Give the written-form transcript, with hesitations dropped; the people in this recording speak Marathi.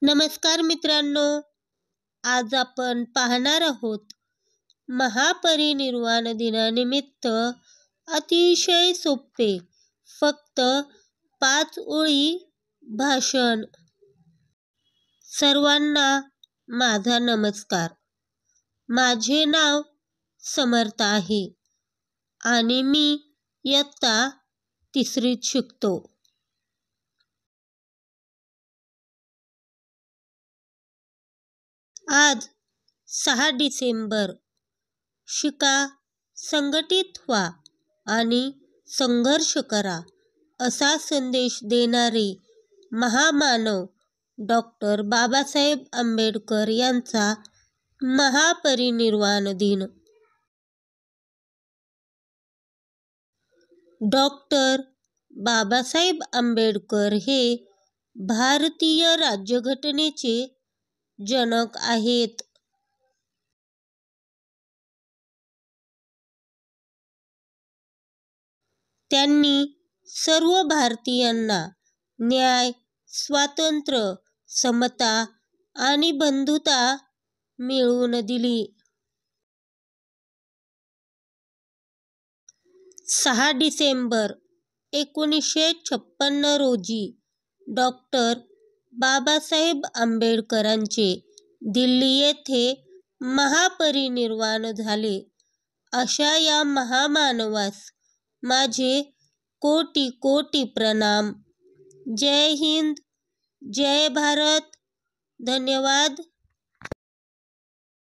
नमस्कार मित्रांनो, आज आपण पाहणार आहोत महापरिनिर्वाण दिनानिमित्त अतिशय सोपे फक्त 5 ओळी भाषण। सर्वांना माझा नमस्कार। माझे नाव समर्थ आहे आणि मी इयत्ता 3रीत शिकतो। आज 6 डिसेंबर। शिका, संघटित व्हा आणि संघर्ष करा असा संदेश देणारे महामानव डॉक्टर बाबासाहेब आंबेडकर यांचा महापरिनिर्वाण दिन। डॉक्टर बाबासाहेब आंबेडकर हे भारतीय राज्यघटनेचे जनक आहेत। त्यांनी सर्व भारतीयांना न्याय, स्वातंत्र्य, समता आणि बंधुता मिळवून दिली। 6 डिसेंबर 1956 रोजी डॉक्टर बाबासाहेब आंबेडकरांचे दिल्ली येथे महापरिनिर्वाण झाले। अशा या महामानवास माझे कोटी कोटी प्रणाम। जय हिंद, जय भारत। धन्यवाद।